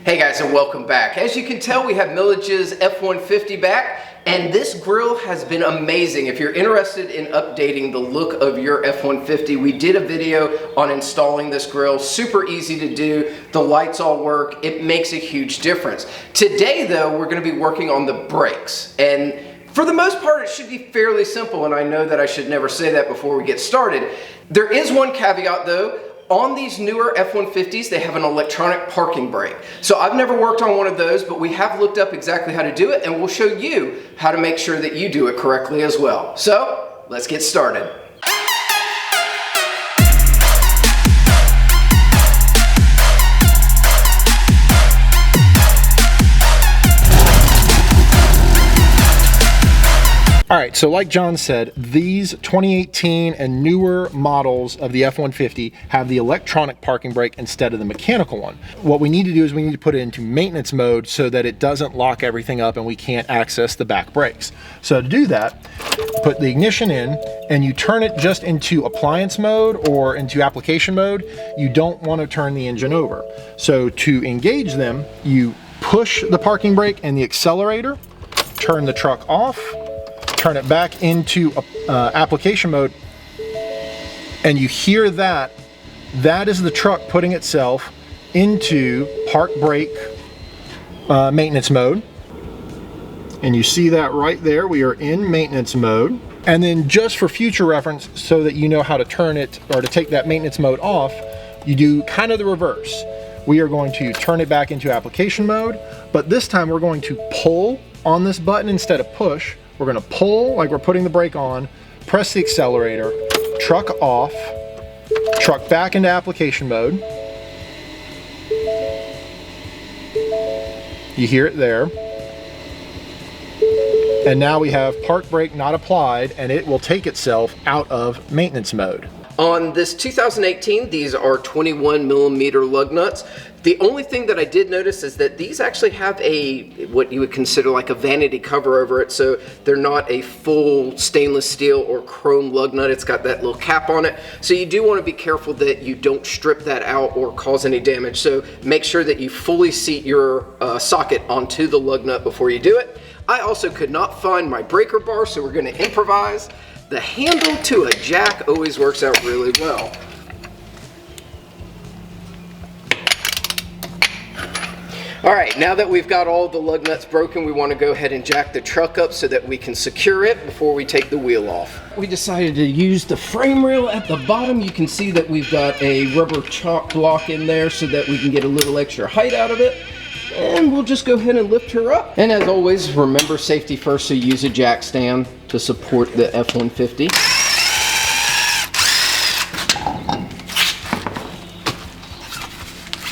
Hey guys, and welcome back. As you can tell, we have Milledge's F-150 back, and this grill has been amazing. If you're interested in updating the look of your F-150, we did a video on installing this grill. Super easy to do. The lights all work. It makes a huge difference. Today, though, we're going to be working on the brakes, and for the most part, it should be fairly simple, and I know that I should never say that before we get started. There is one caveat, though. On these newer F-150s, they have an electronic parking brake. So I've never worked on one of those, but we have looked up exactly how to do it, and we'll show you how to make sure that you do it correctly as well. So let's get started. All right, so like John said, these 2018 and newer models of the F-150 have the electronic parking brake instead of the mechanical one. What we need to do is we need to put it into maintenance mode so that it doesn't lock everything up and we can't access the back brakes. So to do that, put the ignition in and you turn it just into appliance mode or into application mode. You don't want to turn the engine over. So to engage them, you push the parking brake and the accelerator, turn the truck off, turn it back into application mode, and you hear that. That is the truck putting itself into park brake maintenance mode. And you see that right there, we are in maintenance mode. And then just for future reference, so that you know how to turn it or to take that maintenance mode off, you do kind of the reverse. We are going to turn it back into application mode, but this time we're going to pull on this button instead of push. We're going to pull like we're putting the brake on, press the accelerator, truck off, truck back into application mode. You hear it there. And now we have park brake not applied, and it will take itself out of maintenance mode. On this 2018, these are 21mm lug nuts. The only thing that I did notice is that these actually have what you would consider like a vanity cover over it, so they're not a full stainless steel or chrome lug nut. It's got that little cap on it. So you do want to be careful that you don't strip that out or cause any damage. So make sure that you fully seat your socket onto the lug nut before you do it. I also could not find my breaker bar, so we're going to improvise. The handle to a jack always works out really well. All right, now that we've got all the lug nuts broken, we want to go ahead and jack the truck up so that we can secure it before we take the wheel off. We decided to use the frame rail at the bottom. You can see that we've got a rubber chalk block in there so that we can get a little extra height out of it. And we'll just go ahead and lift her up. And as always, remember safety first, so use a jack stand to support the F-150.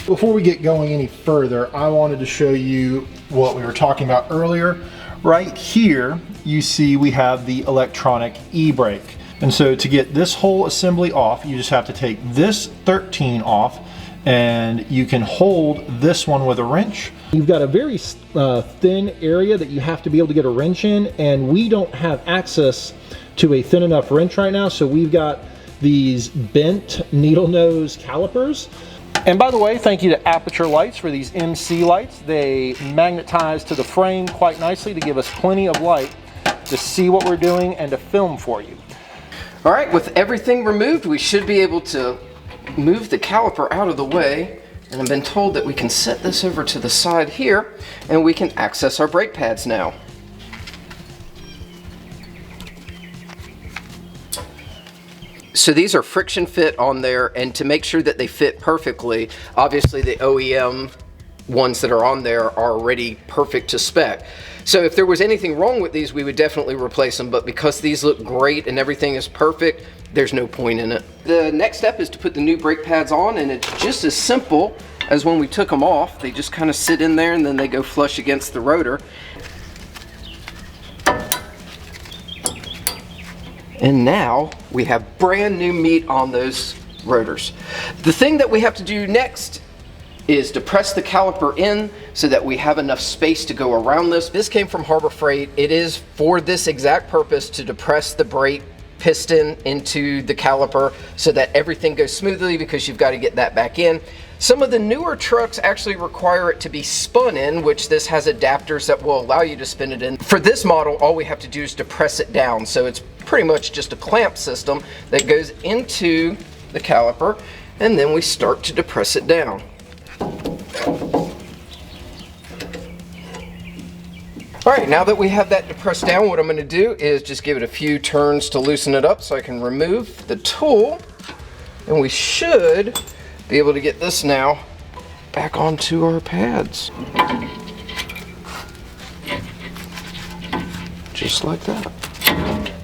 Before we get going any further, I wanted to show you what we were talking about earlier. Right here, you see we have the electronic e-brake. And so to get this whole assembly off, you just have to take this 13 off, and you can hold this one with a wrench. You've got a very thin area that you have to be able to get a wrench in, and we don't have access to a thin enough wrench right now, so we've got these bent needle nose calipers. And by the way, thank you to Aperture Lights for these MC lights. They magnetize to the frame quite nicely to give us plenty of light to see what we're doing and to film for you. All right, with everything removed, we should be able to move the caliper out of the way, and I've been told that we can set this over to the side here and we can access our brake pads now. So these are friction fit on there, and to make sure that they fit perfectly, obviously the OEM ones that are on there are already perfect to spec. So if there was anything wrong with these, we would definitely replace them, but because these look great and everything is perfect, there's no point in it. The next step is to put the new brake pads on, and it's just as simple as when we took them off. They just kind of sit in there and then they go flush against the rotor. And now we have brand new meat on those rotors. The thing that we have to do next is to press the caliper in so that we have enough space to go around this. This came from Harbor Freight. It is for this exact purpose, to depress the brake piston into the caliper so that everything goes smoothly, because you've got to get that back in. Some of the newer trucks actually require it to be spun in, which this has adapters that will allow you to spin it in. For this model, all we have to do is depress it down. So it's pretty much just a clamp system that goes into the caliper, and then we start to depress it down. All right, now that we have that depressed down, what I'm going to do is just give it a few turns to loosen it up so I can remove the tool, and we should be able to get this now back onto our pads. Just like that.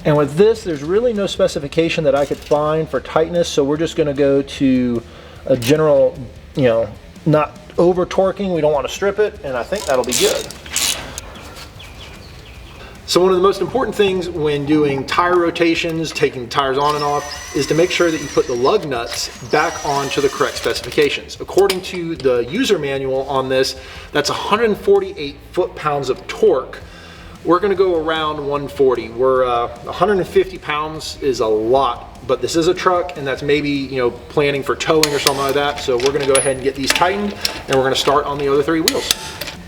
And with this, there's really no specification that I could find for tightness, so we're just going to go to a general, not over torquing. We don't want to strip it, and I think that'll be good. So one of the most important things when doing tire rotations, taking tires on and off, is to make sure that you put the lug nuts back onto the correct specifications. According to the user manual on this, that's 148 foot-pounds of torque. We're going to go around 140. 150 pounds is a lot, but this is a truck, and that's maybe planning for towing or something like that. So we're going to go ahead and get these tightened, and we're going to start on the other 3 wheels.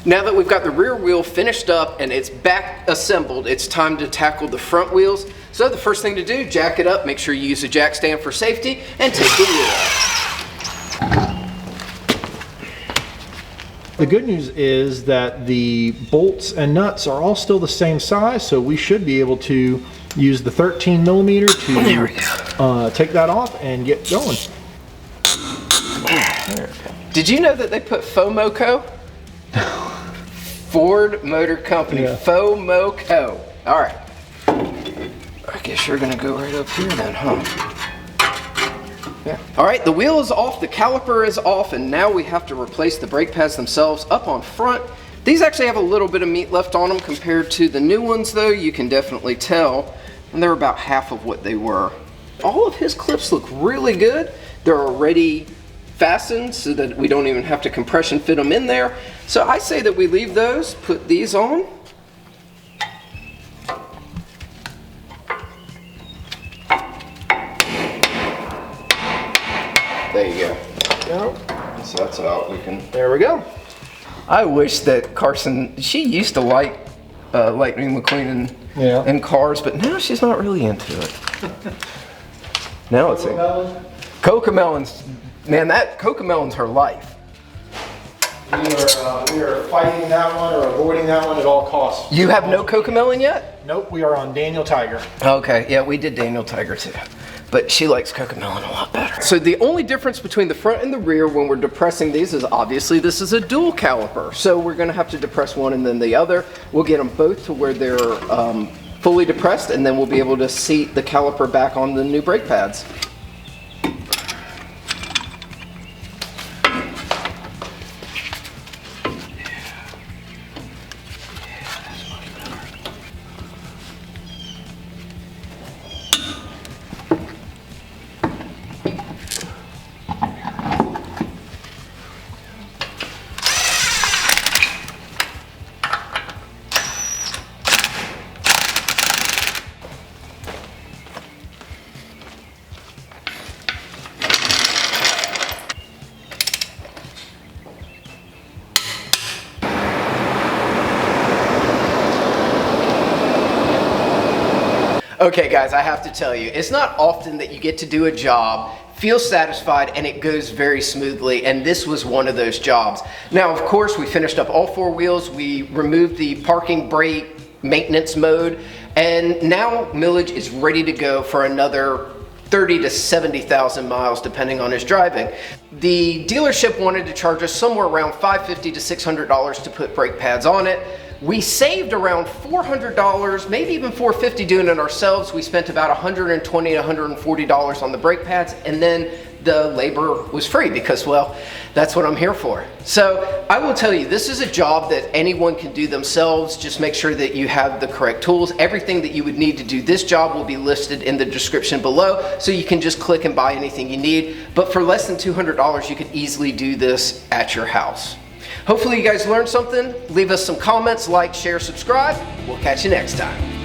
Now that we've got the rear wheel finished up and it's back assembled, it's time to tackle the front wheels. So the first thing to do, jack it up, make sure you use a jack stand for safety, and take the wheel off. The good news is that the bolts and nuts are all still the same size, so we should be able to use the 13 millimeter to take that off and get going. Did you know that they put FOMOCO? Ford Motor Company, yeah. FOMOCO. All right. I guess you're gonna go right up here then, huh? Yeah. All right, the wheel is off, the caliper is off, and now we have to replace the brake pads themselves up on front. These actually have a little bit of meat left on them compared to the new ones though, you can definitely tell, and they're about half of what they were. All of his clips look really good. They're already fastened so that we don't even have to compression fit them in there. So I say that we leave those, put these on. There you go. So that's out. There we go. I wish that Carson, she used to like Lightning McQueen and cars, but now she's not really into it. Now it's Cocomelons. Man, that Cocomelon's her life. We are fighting that one or avoiding that one at all costs. You have no Cocomelon yet? Nope, we are on Daniel Tiger. Okay, yeah, we did Daniel Tiger too. But she likes Cocomelon a lot better. So the only difference between the front and the rear when we're depressing these is obviously this is a dual caliper. So we're gonna have to depress one and then the other. We'll get them both to where they're fully depressed, and then we'll be able to seat the caliper back on the new brake pads. Okay guys, I have to tell you, it's not often that you get to do a job, feel satisfied, and it goes very smoothly, and this was one of those jobs. Now, of course, we finished up all 4 wheels, we removed the parking brake maintenance mode, and now Milledge is ready to go for another 30 to 70,000 miles depending on his driving. The dealership wanted to charge us somewhere around $550 to $600 to put brake pads on it. We saved around $400, maybe even $450 doing it ourselves. We spent about $120 to $140 on the brake pads, and then the labor was free because, well, that's what I'm here for. So I will tell you, this is a job that anyone can do themselves. Just make sure that you have the correct tools. Everything that you would need to do this job will be listed in the description below, so you can just click and buy anything you need. But for less than $200, you could easily do this at your house. Hopefully you guys learned something. Leave us some comments, like, share, subscribe. We'll catch you next time.